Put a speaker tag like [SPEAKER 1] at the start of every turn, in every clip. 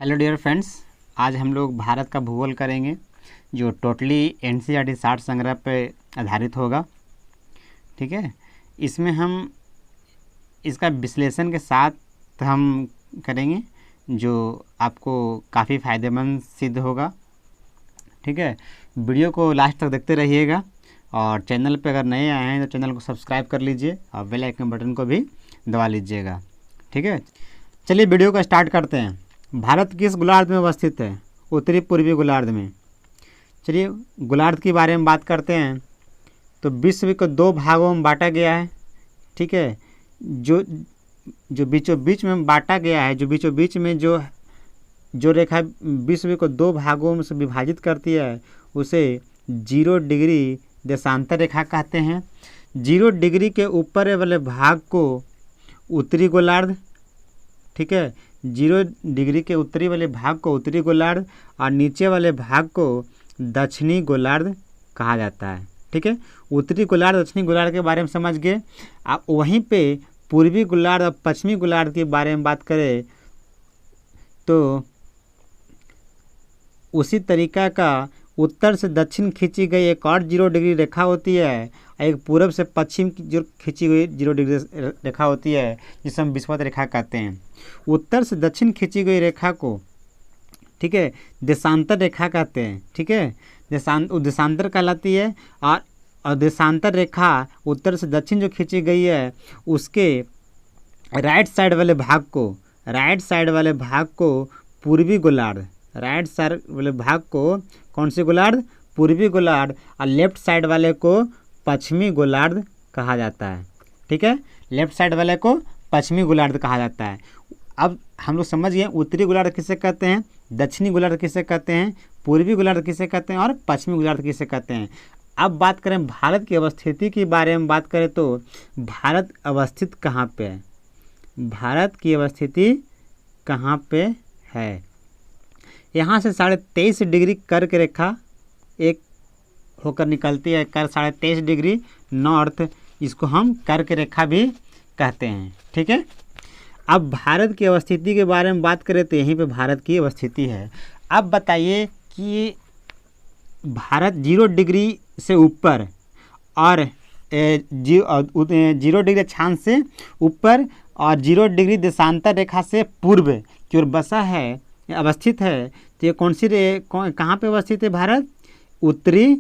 [SPEAKER 1] Hello dear friends, आज हम लोग भारत का भूगोल करेंगे जो टोटली एनसीईआरटी 60 संग्रह पर आधारित होगा। ठीक है, इसमें हम इसका विश्लेषण के साथ हम करेंगे जो आपको काफ़ी फ़ायदेमंद सिद्ध होगा। ठीक है, वीडियो को लास्ट तक देखते रहिएगा और चैनल पे अगर नए आए हैं तो चैनल को सब्सक्राइब कर लीजिए और बेल आइकन बटन को भी दबा लीजिएगा। ठीक है, चलिए वीडियो को स्टार्ट करते हैं। भारत किस गोलार्ध में अवस्थित है? उत्तरी पूर्वी गोलार्ध में। चलिए गोलार्ध के बारे में बात करते हैं। तो विश्व को दो भागों में बांटा गया है। ठीक है, जो बीचों बीच में बांटा गया है, जो बीचों बीच में जो रेखा विश्व को दो भागों में से विभाजित करती है उसे 0 डिग्री देशांतर रेखा कहते हैं। 0 डिग्री के ऊपर वाले भाग को उत्तरी गोलार्ध, ठीक है, 0 डिग्री के उत्तरी वाले भाग को उत्तरी गोलार्ध और नीचे वाले भाग को दक्षिणी गोलार्ध कहा जाता है। ठीक है, उत्तरी गोलार्ध दक्षिणी गोलार्ध के बारे में समझ गए। आप वहीं पे पूर्वी गोलार्ध और पश्चिमी गोलार्ध के बारे में बात करें तो उसी तरीका का उत्तर से दक्षिण खींची गई एक और 0 डिग्री रेखा होती है, एक पूरब से पश्चिम की जो खींची हुई 0 डिग्री रेखा होती है जिसे हम विषुवत रेखा कहते हैं। उत्तर से दक्षिण खींची गई रेखा को, ठीक है, देशांतर रेखा कहते हैं। ठीक है, देशांतर कहलाती है। और देशांतर रेखा उत्तर से दक्षिण जो खींची गई है उसके राइट साइड वाले भाग को पूर्वी गोलार्ध, राइट साइड वाले भाग को कौन सी गोलार्ध? पूर्वी गोलार्ध, और लेफ्ट साइड वाले को पश्चिमी गोलार्ध कहा जाता है। ठीक है, लेफ्ट साइड वाले को पश्चिमी गोलार्ध कहा जाता है। अब हम लोग समझ गए उत्तरी गोलार्ध किसे कहते हैं, दक्षिणी गोलार्ध किसे कहते हैं, पूर्वी गोलार्ध किसे कहते हैं और पश्चिमी गोलार्ध किसे कहते हैं। अब बात करें भारत की अवस्थिति के बारे में बात करें तो भारत अवस्थित कहाँ पे है? भारत की अवस्थिति कहाँ पे है? यहाँ से 23.5 डिग्री कर्क रेखा एक होकर निकलती है, कर 23.5 डिग्री नॉर्थ, इसको हम कर्क रेखा भी कहते हैं। ठीक है, अब भारत की अवस्थिति के बारे में बात करें तो यहीं पे भारत की अवस्थिति है। अब बताइए कि भारत 0 डिग्री से ऊपर और 0 डिग्री अक्षांश से ऊपर और 0 डिग्री देशांतर रेखा से पूर्व की ओर बसा है, अवस्थित है। तो ये कहाँ पे अवस्थित है भारत? उत्तरी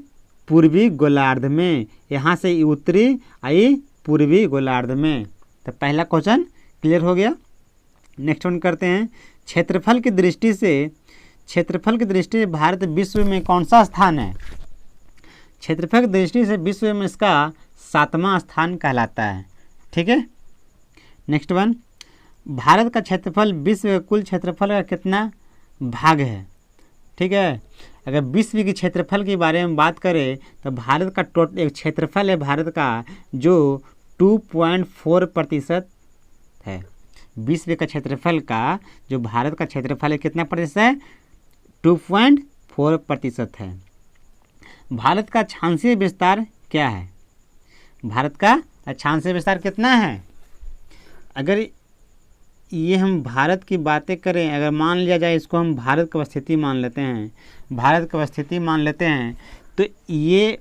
[SPEAKER 1] पूर्वी गोलार्ध में। यहाँ से उत्तरी आई पूर्वी गोलार्ध में। तो पहला क्वेश्चन क्लियर हो गया। नेक्स्ट वन करते हैं। क्षेत्रफल की दृष्टि से भारत विश्व में कौन सा स्थान है? क्षेत्रफल की दृष्टि से विश्व में इसका 7वां स्थान कहलाता है। ठीक है, नेक्स्ट वन। भारत का क्षेत्रफल विश्व के कुल क्षेत्रफल का कितना भाग है? ठीक है, अगर विश्व के क्षेत्रफल के बारे में बात करें तो भारत का एक क्षेत्रफल है भारत का जो 2.4% है। विश्व का क्षेत्रफल का जो भारत का क्षेत्रफल है कितना प्रतिशत है? 2.4% है। भारत का अक्षांशीय विस्तार क्या है? भारत का अक्षांशीय विस्तार कितना है? अगर ये हम भारत की बातें करें, अगर मान लिया जाए इसको हम भारत की अवस्थिति मान लेते हैं, भारत की अवस्थिति मान लेते हैं तो ये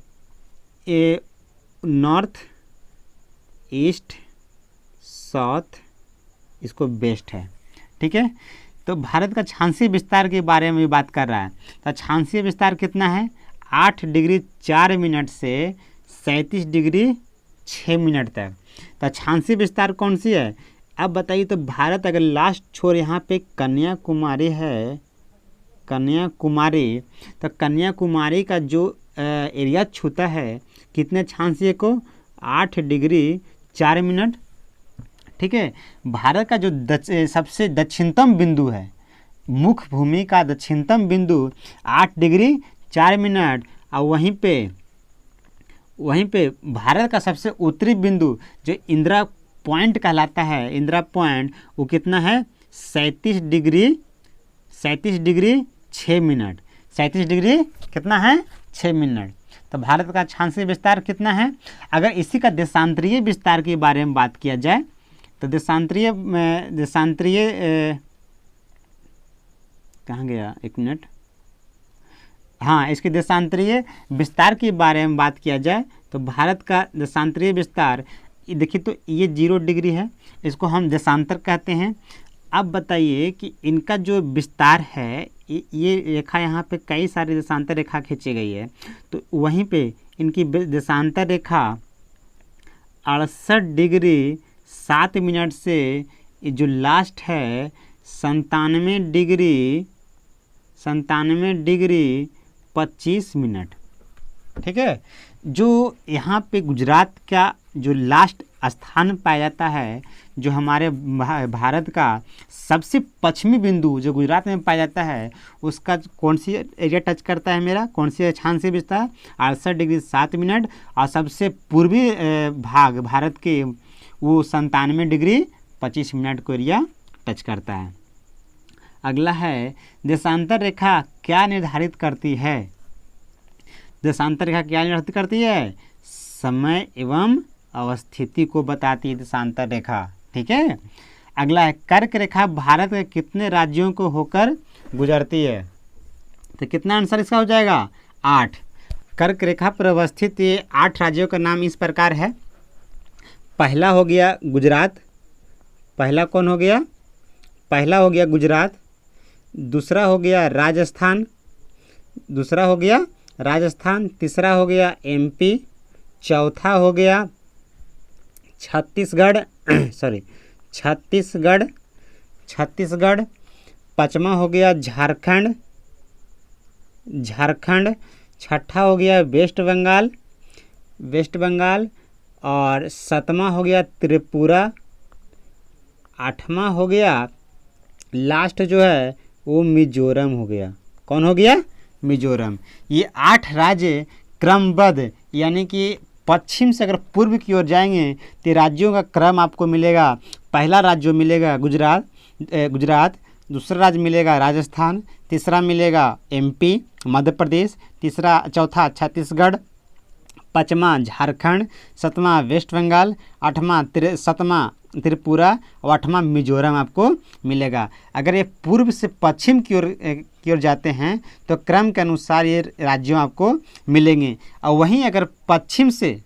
[SPEAKER 1] नॉर्थ ईस्ट साउथ इसको वेस्ट है। ठीक है, तो भारत का अक्षांशीय विस्तार के बारे में भी बात कर रहा है। तो अक्षांशीय विस्तार कितना है? 8 डिग्री 4 मिनट से 37 डिग्री 6 मिनट तक। तो अक्षांशीय विस्तार कौन सी है? अब बताइए, तो भारत अगर लास्ट छोर यहाँ पे कन्याकुमारी है, कन्याकुमारी, तो कन्याकुमारी का जो एरिया छूता है कितने अक्षांशीय को? 8 डिग्री 4 मिनट। ठीक है, भारत का जो सबसे दक्षिणतम बिंदु है, मुख्य भूमि का दक्षिणतम बिंदु 8 डिग्री 4 मिनट, और वहीं पे भारत का सबसे उत्तरी बिंदु जो इंदिरा पॉइंट कहलाता है, इंदिरा पॉइंट, वो कितना है? 37 डिग्री 6 मिनट। 37 डिग्री कितना है? 6 मिनट। तो भारत का अक्षांशीय विस्तार कितना है? अगर इसी का देशांतरीय विस्तार के बारे में बात किया जाए तो देशांतरीय कहाँ गया, एक मिनट। हाँ, इसके देशांतरीय विस्तार के बारे में बात किया जाए तो भारत का देशांतरीय विस्तार देखिए, तो ये 0 डिग्री है, इसको हम देशांतर कहते हैं। अब बताइए कि इनका जो विस्तार है, ये रेखा यहाँ पे कई सारी देशांतर रेखा खींची गई है, तो वहीं पे इनकी देशांतर रेखा 68 डिग्री 7 मिनट से जो लास्ट है 97 डिग्री 25 मिनट। ठीक है, जो यहाँ पे गुजरात का जो लास्ट स्थान पाया जाता है, जो हमारे भारत का सबसे पश्चिमी बिंदु जो गुजरात में पाया जाता है, उसका कौन सी एरिया टच करता है, मेरा कौन सी अक्षांश विस्तार 68 डिग्री 7 मिनट, और सबसे पूर्वी भाग भारत के वो 97 डिग्री 25 मिनट को एरिया टच करता है। अगला है, देशांतर रेखा क्या निर्धारित करती है? देशांतर रेखा क्या निर्धारित करती है? समय एवं अवस्थिति को बताती है देशांतर रेखा। ठीक है, अगला है, कर्क रेखा भारत के कितने राज्यों को होकर गुजरती है? तो कितना आंसर इसका हो जाएगा? 8। कर्क रेखा पर अवस्थित ये 8 राज्यों का नाम इस प्रकार है। पहला हो गया गुजरात, पहला कौन हो गया? पहला हो गया गुजरात, दूसरा हो गया राजस्थान, तीसरा हो गया MP, चौथा हो गया छत्तीसगढ़ पांचवा हो गया झारखंड, छठा हो गया वेस्ट बंगाल, और 7वां हो गया त्रिपुरा, 8वां हो गया लास्ट जो है वो मिजोरम हो गया। कौन हो गया? मिजोरम। ये 8 राज्य क्रमबद्ध, यानी कि पश्चिम से अगर पूर्व की ओर जाएंगे तो राज्यों का क्रम आपको मिलेगा। पहला राज्य मिलेगा गुजरात, दूसरा राज्य मिलेगा राजस्थान, तीसरा मिलेगा MP मध्य प्रदेश, चौथा छत्तीसगढ़, पाँचवा झारखंड, 7वां वेस्ट बंगाल, 7वां त्रिपुरा और 8वां मिजोरम आपको मिलेगा। अगर ये पूर्व से पश्चिम की ओर जाते हैं तो क्रम के अनुसार ये राज्यों आपको मिलेंगे। और वहीं अगर पश्चिम से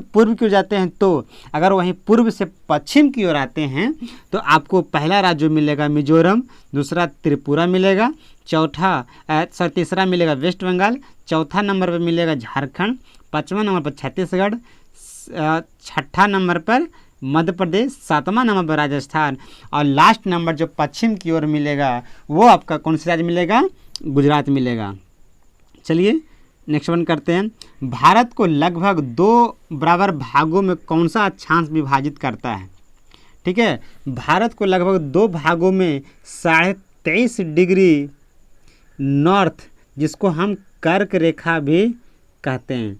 [SPEAKER 1] पूर्व की ओर जाते हैं, तो अगर वहीं पूर्व से पश्चिम की ओर आते हैं तो आपको पहला राज्य मिलेगा मिजोरम, दूसरा त्रिपुरा मिलेगा, तीसरा मिलेगा वेस्ट बंगाल, चौथा नंबर पर मिलेगा झारखंड, 5वां नंबर पर छत्तीसगढ़, 6ठा नंबर पर मध्य प्रदेश, 7वां नंबर पर राजस्थान, और लास्ट नंबर जो पश्चिम की ओर मिलेगा वो आपका कौन सा राज्य मिलेगा? गुजरात मिलेगा। चलिए नेक्स्ट वन करते हैं। भारत को लगभग 2 बराबर भागों में कौन सा अक्षांश विभाजित करता है? ठीक है, भारत को लगभग 2 भागों में 23.5 डिग्री नॉर्थ, जिसको हम कर्क रेखा भी कहते हैं,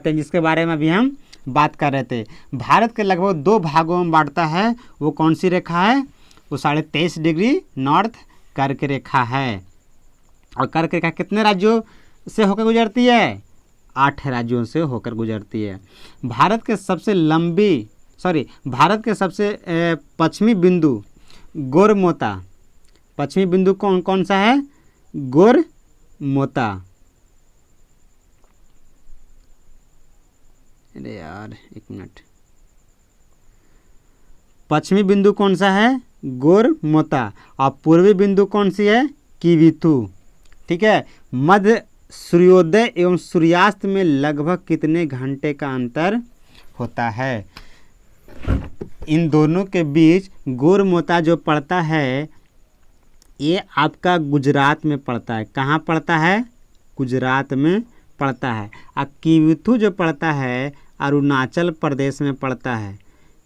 [SPEAKER 1] जिसके बारे में अभी हम बात कर रहे थे। भारत के लगभग 2 भागों में बांटता है, वो कौन सी रेखा है? वो 23.5 डिग्री नॉर्थ कर्क रेखा है। और कर्क रेखा कितने राज्यों से होकर गुजरती है? 8 राज्यों से होकर गुजरती है। भारत के सबसे पश्चिमी बिंदु गोरमोता, पश्चिमी बिंदु कौन सा है? गोरमोता। अरे यार एक मिनट, पश्चिमी बिंदु कौन सा है? गोरमोता। और पूर्वी बिंदु कौन सी है? किविथु। ठीक है, मध्य सूर्योदय एवं सूर्यास्त में लगभग कितने घंटे का अंतर होता है? इन दोनों के बीच गोरमोता जो पड़ता है ये आपका गुजरात में पड़ता है। कहाँ पड़ता है? गुजरात में पड़ता है। और किविथु जो पड़ता है अरुणाचल प्रदेश में पड़ता है।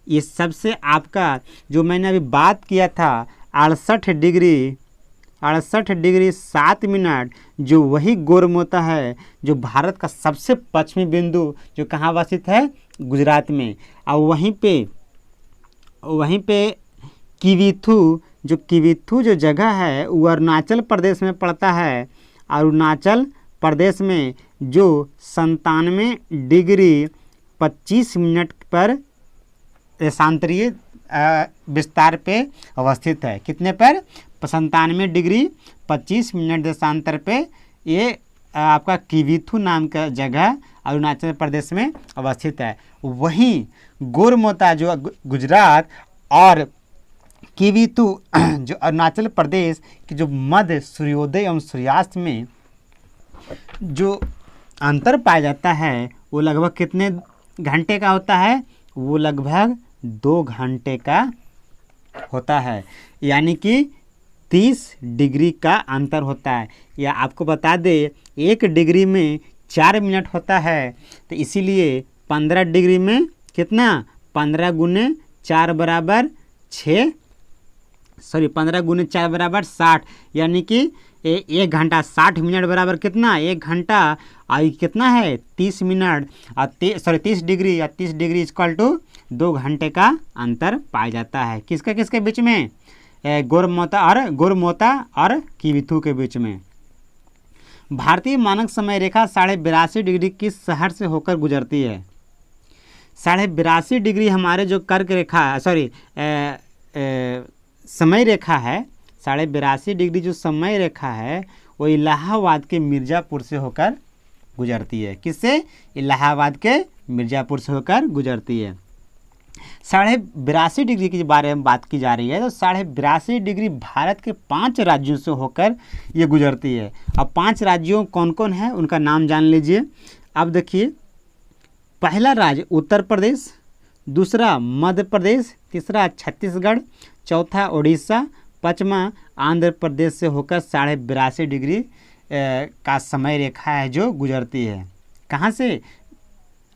[SPEAKER 1] ये सबसे आपका जो मैंने अभी बात किया था 68 डिग्री 7 मिनट, जो वही गोरमोता है जो भारत का सबसे पश्चिमी बिंदु जो कहाँ वासित है? गुजरात में। और वहीं पे किविथु जो जगह है वो अरुणाचल प्रदेश में पड़ता है। अरुणाचल प्रदेश में जो 97 डिग्री 25 मिनट पर देशांतरीय विस्तार पे अवस्थित है। कितने पर? 97 डिग्री 25 मिनट देशांतर पे ये आपका किविथु नाम का जगह अरुणाचल प्रदेश में अवस्थित है। वहीं गोरमोता जो गुजरात और किविथु जो अरुणाचल प्रदेश की जो मध्य सूर्योदय एवं सूर्यास्त में जो अंतर पाया जाता है वो लगभग कितने घंटे का होता है? वो लगभग 2 घंटे का होता है, यानी कि 30 डिग्री का अंतर होता है। या आपको बता दे 1 डिग्री में 4 मिनट होता है, तो इसीलिए 15 डिग्री में कितना? 15 गुने 4 बराबर 15 गुने 4 बराबर 60, यानी कि 1 घंटा 60 मिनट बराबर कितना? 1 घंटा और कितना है? 30 मिनट और 30 डिग्री या 30 डिग्री इक्वल टू 2 घंटे का अंतर पाया जाता है। किसके किसके बीच में? गोरमोता और किविथु के बीच में। भारतीय मानक समय रेखा 82.5 डिग्री किस शहर से होकर गुजरती है? 82.5 डिग्री हमारे जो कर्क रेखा समय रेखा है, 82.5 डिग्री जो समय रेखा है वो इलाहाबाद के मिर्ज़ापुर से होकर गुजरती है। किससे? इलाहाबाद के मिर्ज़ापुर से होकर गुजरती है। 82.5 डिग्री के बारे में बात की जा रही है, तो 82.5 डिग्री भारत के 5 राज्यों से होकर ये गुजरती है। अब 5 राज्यों कौन कौन है उनका नाम जान लीजिए। अब देखिए, पहला राज्य उत्तर प्रदेश, दूसरा मध्य प्रदेश, तीसरा छत्तीसगढ़, चौथा उड़ीसा, पाँचवा आंध्र प्रदेश से होकर 82.5 डिग्री का समय रेखा है जो गुजरती है। कहाँ से?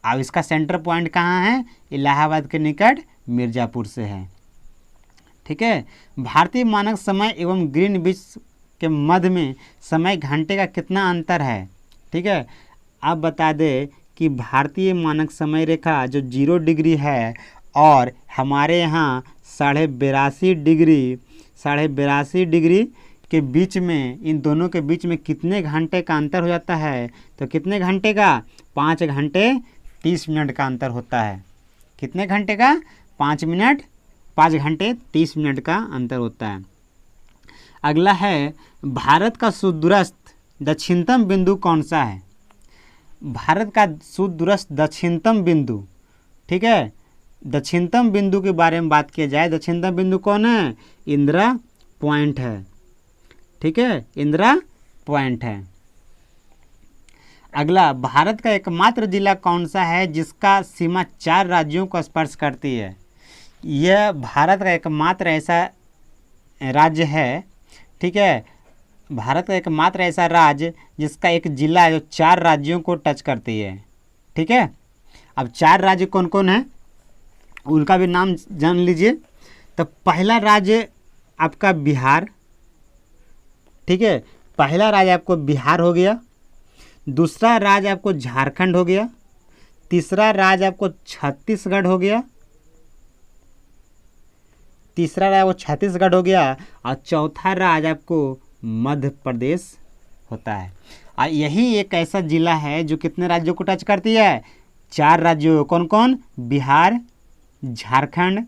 [SPEAKER 1] अब इसका सेंटर पॉइंट कहाँ है? इलाहाबाद के निकट मिर्ज़ापुर से है। ठीक है। भारतीय मानक समय एवं ग्रीनविच के मध्य में समय घंटे का कितना अंतर है? ठीक है। अब बता दें कि भारतीय मानक समय रेखा जो 0 डिग्री है और हमारे यहाँ 82.5 डिग्री के बीच में, इन दोनों के बीच में कितने घंटे का अंतर हो जाता है? तो कितने घंटे का? 5 घंटे 30 मिनट का अंतर होता है। कितने घंटे का? 5 घंटे 30 मिनट का अंतर होता है। अगला है, भारत का सुदूरस्थ दक्षिणतम बिंदु कौन सा है? भारत का सुदूरस्थ दक्षिणतम बिंदु, ठीक है, दक्षिणतम बिंदु के बारे में बात किया जाए, दक्षिणतम बिंदु कौन है? इंदिरा पॉइंट है। ठीक है, इंदिरा पॉइंट है। अगला, भारत का एकमात्र जिला कौन सा है जिसका सीमा 4 राज्यों को स्पर्श करती है? यह भारत का एकमात्र ऐसा राज्य है, ठीक है, भारत का एकमात्र ऐसा राज्य जिसका एक जिला है जो 4 राज्यों को टच करती है। ठीक है। अब 4 राज्य कौन कौन है उनका भी नाम जान लीजिए। तो पहला राज्य आपका बिहार, ठीक है, पहला राज्य आपको बिहार हो गया। दूसरा राज्य आपको झारखंड हो गया। तीसरा राज्य आपको छत्तीसगढ़ हो गया। और चौथा राज्य आपको मध्य प्रदेश होता है। और यही एक ऐसा जिला है जो कितने राज्यों को टच करती है? 4 राज्यों। कौन कौन? बिहार, झारखंड,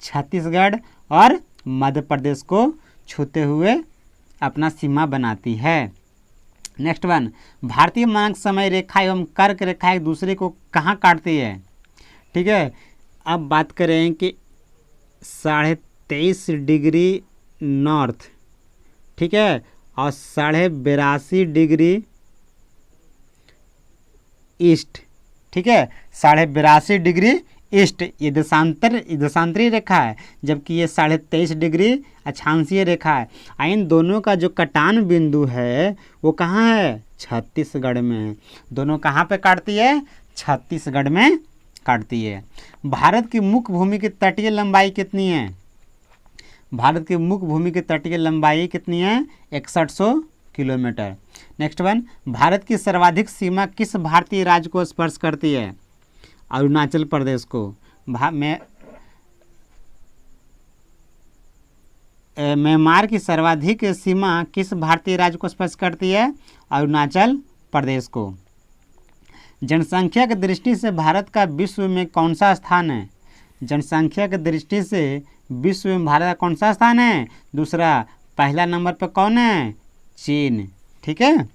[SPEAKER 1] छत्तीसगढ़ और मध्य प्रदेश को छूते हुए अपना सीमा बनाती है। नेक्स्ट वन, भारतीय मानक समय रेखा एवं कर्क रेखा एक दूसरे को कहाँ काटती है? ठीक है, अब बात करें कि 23.5 डिग्री नॉर्थ, ठीक है, और 82.5 डिग्री ईस्ट, ठीक है, 82.5 डिग्री ईस्ट, ये देशांतरी रेखा है, जबकि ये 23.5 डिग्री अक्षांशीय रेखा है। इन दोनों का जो कटान बिंदु है वो कहाँ है? छत्तीसगढ़ में। दोनों कहाँ पे काटती है? छत्तीसगढ़ में काटती है। भारत की मुख्य भूमि की तटीय लंबाई कितनी है? भारत की मुख्य भूमि की तटीय लंबाई कितनी है? 6100 किलोमीटर। नेक्स्ट वन, भारत की सर्वाधिक सीमा किस भारतीय राज्य को स्पर्श करती है? अरुणाचल प्रदेश को। म्यांमार की सर्वाधिक सीमा किस भारतीय राज्य को स्पर्श करती है? अरुणाचल प्रदेश को। जनसंख्या की दृष्टि से भारत का विश्व में कौन सा स्थान है? जनसंख्या की दृष्टि से विश्व में भारत का कौन सा स्थान है? दूसरा। पहला नंबर पर कौन है? चीन। ठीक है।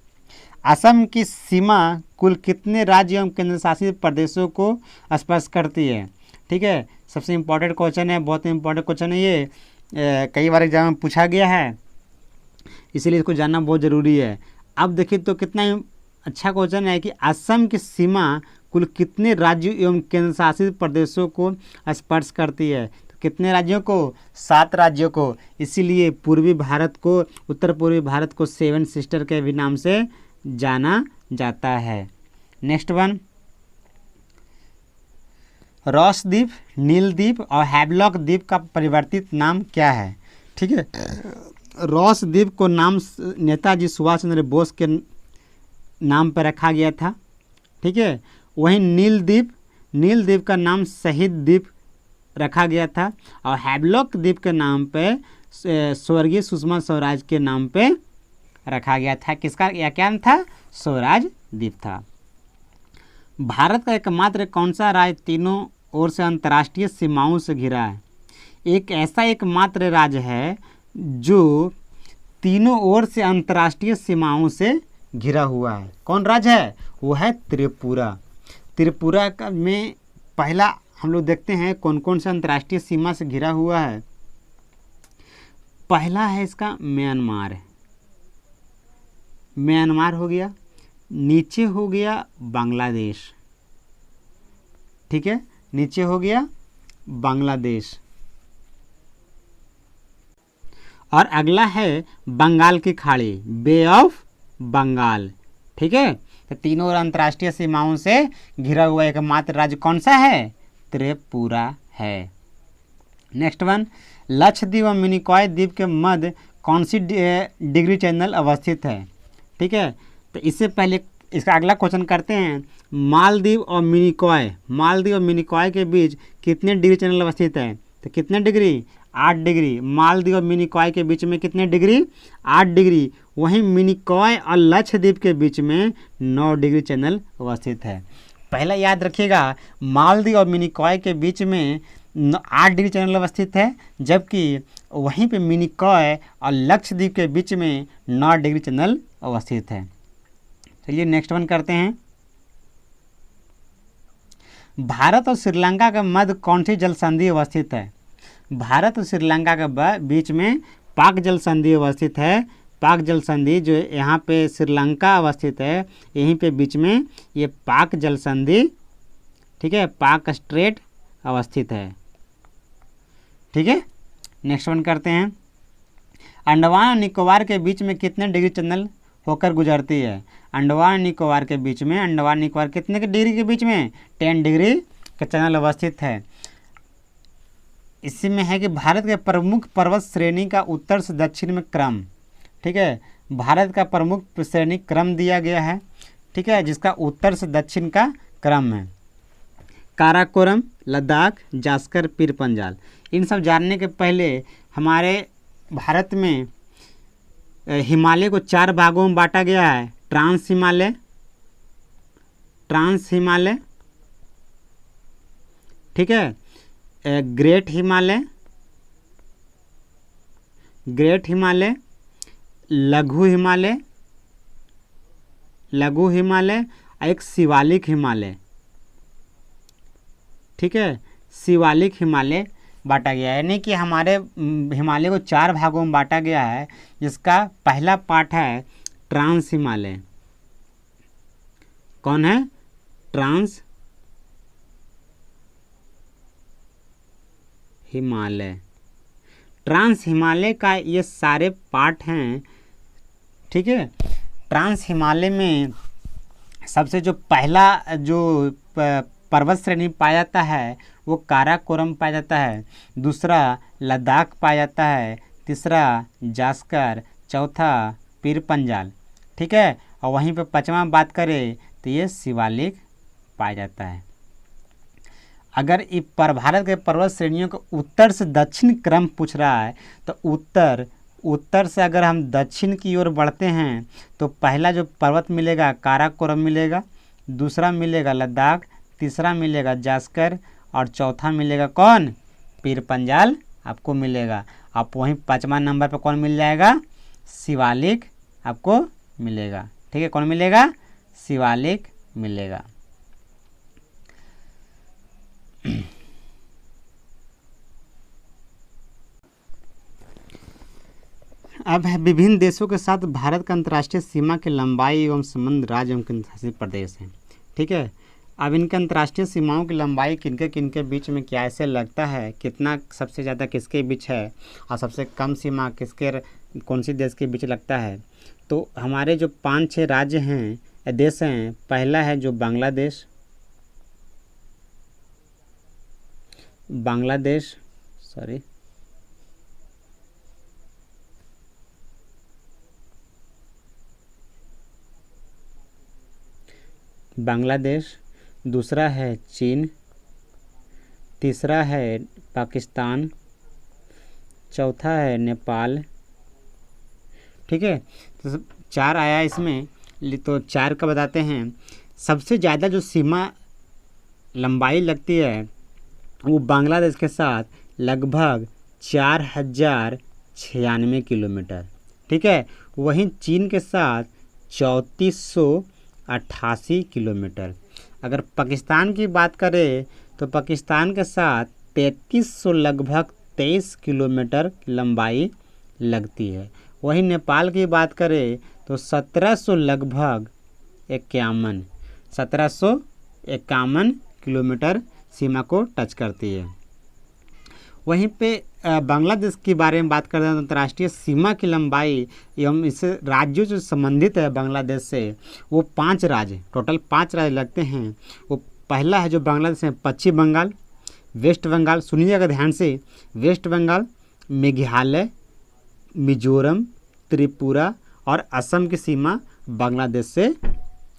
[SPEAKER 1] असम की सीमा कुल कितने राज्य एवं केंद्र शासित प्रदेशों को स्पर्श करती है? ठीक है, सबसे इम्पोर्टेंट क्वेश्चन है, बहुत इम्पोर्टेंट क्वेश्चन है ये। कई बार एग्जाम में पूछा गया है, इसीलिए इसको जानना बहुत ज़रूरी है। अब देखिए तो कितना अच्छा क्वेश्चन है कि असम की सीमा कुल कितने राज्यों एवं केंद्र शासित प्रदेशों को स्पर्श करती है? तो कितने राज्यों को? 7 राज्यों को। इसीलिए पूर्वी भारत को, उत्तर पूर्वी भारत को 7 सिस्टर के भी नाम से जाना जाता है। नेक्स्ट वन, रॉस द्वीप, नील द्वीप और हैवलॉक द्वीप का परिवर्तित नाम क्या है? ठीक है, रॉस द्वीप को नाम नेताजी सुभाष चंद्र बोस के नाम पर रखा गया था। ठीक है, वहीं नील द्वीप का नाम शहीद द्वीप रखा गया था और हैवलॉक द्वीप के नाम पे स्वर्गीय सुषमा स्वराज के नाम पे रखा गया था। किसका या क्या नाम था? स्वराज द्वीप था। भारत का एकमात्र कौन सा राज्य तीनों ओर से अंतर्राष्ट्रीय सीमाओं से घिरा है? एक ऐसा एकमात्र राज्य है जो तीनों ओर से अंतर्राष्ट्रीय सीमाओं से घिरा हुआ है। कौन राज्य है? वो है त्रिपुरा। त्रिपुरा का में पहला हम लोग देखते हैं कौन कौन सा अंतर्राष्ट्रीय सीमा से घिरा हुआ है। पहला है इसका म्यांमार। म्यांमार हो गया, नीचे हो गया बांग्लादेश। ठीक है, नीचे हो गया बांग्लादेश और अगला है बंगाल की खाड़ी, बे ऑफ बंगाल। ठीक है, तो तीनों और अंतर्राष्ट्रीय सीमाओं से घिरा हुआ एकमात्र राज्य कौन सा है? त्रिपुरा है। नेक्स्ट वन, लक्षद्वीप और मिनिकॉय द्वीप के मध्य कौन सी डिग्री चैनल अवस्थित है? ठीक है, तो इससे पहले इसका अगला क्वेश्चन करते हैं। मालदीव और मिनिकॉय के बीच कितने डिग्री चैनल अवस्थित है? तो कितने डिग्री? 8 डिग्री। मालदीव और मिनिकॉय के बीच में कितने डिग्री? 8 डिग्री। वहीं मिनिकॉय और लक्षद्वीप के बीच में 9 डिग्री चैनल अवस्थित है। पहला याद रखिएगा, मालदीव और मिनिकॉय के बीच में 8 डिग्री चैनल अवस्थित है, जबकि वहीं पे मिनिकॉय और लक्षद्वीप के बीच में 9 डिग्री चैनल अवस्थित है। चलिए नेक्स्ट वन करते हैं। भारत और श्रीलंका के मध्य कौन सी जल संधि अवस्थित है? भारत और श्रीलंका के बीच में पाक जल संधि अवस्थित है। पाक जल संधि जो यहाँ पे श्रीलंका अवस्थित है, यहीं पे बीच में ये पाक जल संधि, ठीक है, पाक स्ट्रेट अवस्थित है। ठीक है, नेक्स्ट वन करते हैं। अंडमान और निकोबार के बीच में कितने डिग्री चैनल होकर गुजरती है? अंडमान निकोबार के बीच में, अंडमान निकोबार कितने के डिग्री के बीच में? 10 डिग्री का चैनल अवस्थित है। इसी में है कि भारत के प्रमुख पर्वत श्रेणी का उत्तर से दक्षिण में क्रम। ठीक है, भारत का प्रमुख श्रेणी क्रम दिया गया है। ठीक है, जिसका उत्तर से दक्षिण का क्रम है। काराकोरम, लद्दाख, जास्कर, पीर पंजाल। इन सब जानने के पहले हमारे भारत में हिमालय को 4 भागों में बांटा गया है। ट्रांस हिमालय, ठीक है, ग्रेट हिमालय, लघु हिमालय, एक शिवालिक हिमालय। ठीक है, शिवालिक हिमालय बांटा गया है, यानी कि हमारे हिमालय को 4 भागों में बांटा गया है, जिसका पहला पार्ट है ट्रांस हिमालय। कौन है? ट्रांस हिमालय। ट्रांस हिमालय का ये सारे पार्ट हैं। ठीक है, ट्रांस हिमालय में सबसे जो पहला जो पर्वत श्रेणी पाया जाता है वो काराकोरम पाया जाता है, दूसरा लद्दाख पाया जाता है, तीसरा जास्कर, चौथा पीर पंजाल। ठीक है, और वहीं पे 5वां बात करें तो ये शिवालिक पाया जाता है। अगर भारत के पर्वत श्रेणियों को उत्तर से दक्षिण क्रम पूछ रहा है तो उत्तर से अगर हम दक्षिण की ओर बढ़ते हैं तो पहला जो पर्वत मिलेगा काराकोरम मिलेगा, दूसरा मिलेगा लद्दाख, तीसरा मिलेगा जास्कर और चौथा मिलेगा कौन, पीर पंजाल आपको मिलेगा। आप वहीं 5वां नंबर पर कौन मिल जाएगा, शिवालिक आपको मिलेगा। ठीक है, कौन मिलेगा, शिवालिक मिलेगा। अब है विभिन्न देशों के साथ भारत का अंतर्राष्ट्रीय सीमा की लंबाई एवं संबंध राज्य एवं केंद्र शासित प्रदेश है। ठीक है, अब इनके अंतर्राष्ट्रीय सीमाओं की लंबाई किनके किनके बीच में क्या ऐसे लगता है, कितना सबसे ज़्यादा किसके बीच है और सबसे कम सीमा किसके कौन सी देश के बीच लगता है। तो हमारे जो 5-6 राज्य हैं, देश हैं, पहला है जो बांग्लादेश, बांग्लादेश, दूसरा है चीन, तीसरा है पाकिस्तान, चौथा है नेपाल। ठीक है, तो 4 आया इसमें, तो 4 का बताते हैं। सबसे ज़्यादा जो सीमा लंबाई लगती है वो बांग्लादेश के साथ लगभग 4096 किलोमीटर। ठीक है, वहीं चीन के साथ 3488 किलोमीटर। अगर पाकिस्तान की बात करें तो पाकिस्तान के साथ 3300 लगभग 23 किलोमीटर लंबाई लगती है। वहीं नेपाल की बात करें तो 1700 लगभग 1751 किलोमीटर सीमा को टच करती है। वहीं पे बांग्लादेश के बारे में बात करते हैं तो अंतर्राष्ट्रीय सीमा की लंबाई एवं इस राज्यों से संबंधित है बांग्लादेश से, वो 5 राज्य, टोटल 5 राज्य लगते हैं। वो पहला है जो बांग्लादेश में पश्चिम बंगाल, वेस्ट बंगाल, सुनिएगा ध्यान से, वेस्ट बंगाल, मेघालय, मिजोरम, त्रिपुरा और असम की सीमा बांग्लादेश से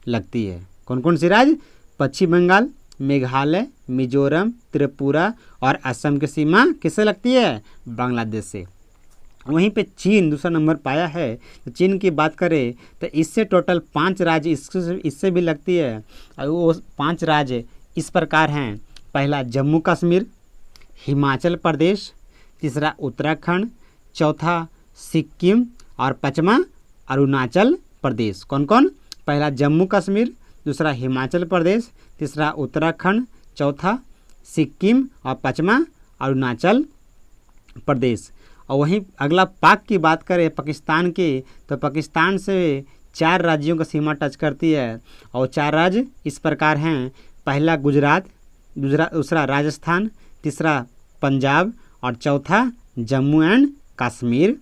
[SPEAKER 1] लगती है। कौन कौन सी राज्य, पश्चिम बंगाल, मेघालय, मिजोरम, त्रिपुरा और असम की सीमा किससे लगती है, बांग्लादेश से। वहीं पे चीन दूसरा नंबर पाया है। तो चीन की बात करें तो इससे टोटल 5 राज्य इससे भी लगती है। और वो 5 राज्य इस प्रकार हैं, पहला जम्मू कश्मीर, हिमाचल प्रदेश, तीसरा उत्तराखंड, चौथा सिक्किम और 5वां अरुणाचल प्रदेश। कौन कौन, पहला जम्मू कश्मीर, दूसरा हिमाचल प्रदेश, तीसरा उत्तराखंड, चौथा सिक्किम और 5वां अरुणाचल प्रदेश। और वहीं अगला पाक की बात करें पाकिस्तान की, तो पाकिस्तान से 4 राज्यों का सीमा टच करती है। और 4 राज्य इस प्रकार हैं, पहला गुजरात, दूसरा राजस्थान, तीसरा पंजाब और चौथा जम्मू एंड कश्मीर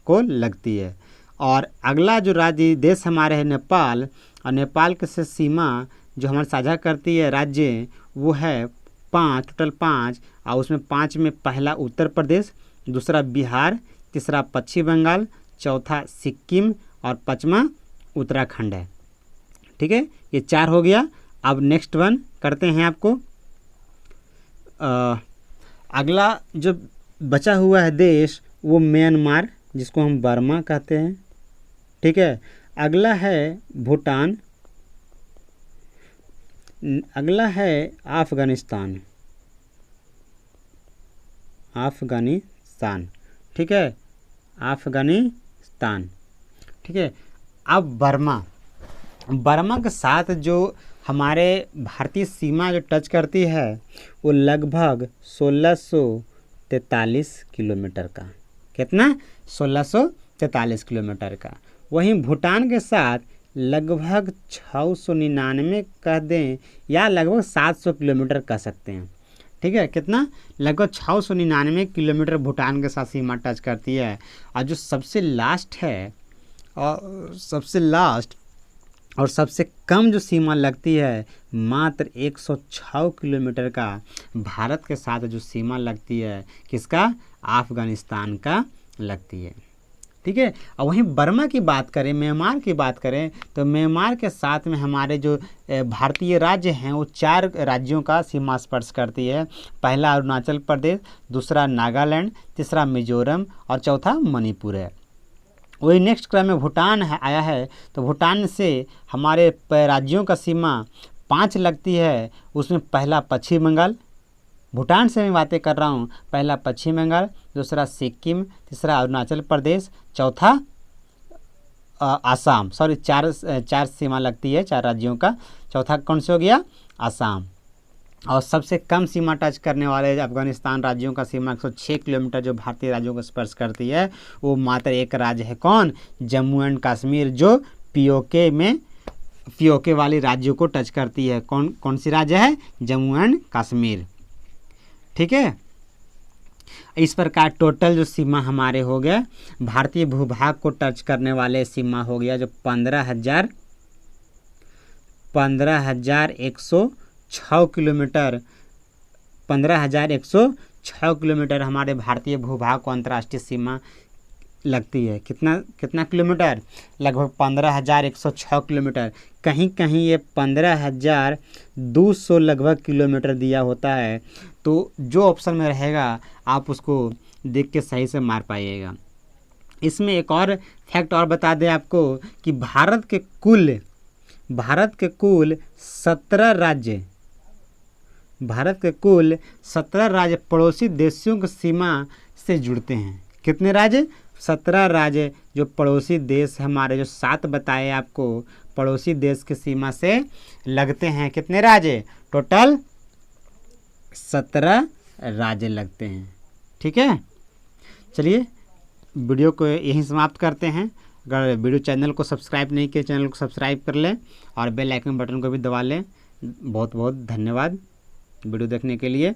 [SPEAKER 1] को लगती है। और अगला जो राज्य देश हमारे है नेपाल, और नेपाल के से सीमा जो हमारे साझा करती है राज्य वो है 5, टोटल 5। और उसमें 5 में पहला उत्तर प्रदेश, दूसरा बिहार, तीसरा पश्चिम बंगाल, चौथा सिक्किम और 5वां उत्तराखंड है। ठीक है, ये 4 हो गया। अब नेक्स्ट वन करते हैं आपको। अगला जो बचा हुआ है देश वो म्यांमार, जिसको हम बर्मा कहते हैं। ठीक है, अगला है भूटान, अगला है अफ़गानिस्तान। ठीक है, अफ़गानिस्तान। ठीक है, अब बर्मा के साथ जो हमारे भारतीय सीमा जो टच करती है वो लगभग 1643 किलोमीटर का, कितना, 1643 किलोमीटर का। वहीं भूटान के साथ लगभग 699 कह दें या लगभग 700 किलोमीटर कह सकते हैं। ठीक है, कितना, लगभग 699 किलोमीटर भूटान के साथ सीमा टच करती है। और जो सबसे लास्ट है और सबसे कम जो सीमा लगती है मात्र 106 किलोमीटर का भारत के साथ जो सीमा लगती है, किसका, अफ़गानिस्तान का लगती है। ठीक है, और वहीं बर्मा की बात करें, म्यांमार की बात करें तो म्यांमार के साथ में हमारे जो भारतीय राज्य हैं वो 4 राज्यों का सीमा स्पर्श करती है। पहला अरुणाचल प्रदेश, दूसरा नागालैंड, तीसरा मिजोरम और चौथा मणिपुर है। वही नेक्स्ट क्रम में भूटान आया है। तो भूटान से हमारे राज्यों का सीमा 5 लगती है। उसमें पहला पश्चिम बंगाल, भूटान से मैं बातें कर रहा हूँ, पहला पश्चिम बंगाल, दूसरा सिक्किम, तीसरा अरुणाचल प्रदेश, चौथा आसाम। सॉरी, चार सीमा लगती है, 4 राज्यों का। चौथा कौन से हो गया? आसाम। और सबसे कम सीमा टच करने वाले अफगानिस्तान राज्यों का सीमा 106 किलोमीटर जो भारतीय राज्यों को स्पर्श करती है, वो मात्र एक राज्य है। कौन? जम्मू एंड कश्मीर, जो पीओके वाली राज्यों को टच करती है। कौन सी राज्य है? जम्मू एंड कश्मीर। ठीक है। इस प्रकार टोटल जो सीमा हमारे हो गया, भारतीय भूभाग को टच करने वाले सीमा हो गया जो 15,106 किलोमीटर। 15,106 किलोमीटर हमारे भारतीय भूभाग को अंतर्राष्ट्रीय सीमा लगती है। कितना किलोमीटर? लगभग 15,106 किलोमीटर। कहीं कहीं ये 15,200 लगभग किलोमीटर दिया होता है। तो जो ऑप्शन में रहेगा आप उसको देख के सही से मार पाइएगा। इसमें एक और फैक्ट और बता दें आपको कि भारत के कुल 17 राज्य पड़ोसी देशों की सीमा से जुड़ते हैं। कितने राज्य? 17 राज्य जो पड़ोसी देश हमारे, जो 7 बताए आपको, पड़ोसी देश की सीमा से लगते हैं। कितने राज्य? टोटल 17 राज्य लगते हैं। ठीक है, चलिए वीडियो को यहीं समाप्त करते हैं। अगर वीडियो चैनल को सब्सक्राइब नहीं किया, चैनल को सब्सक्राइब कर लें और बेल आइकन बटन को भी दबा लें। बहुत बहुत धन्यवाद वीडियो देखने के लिए।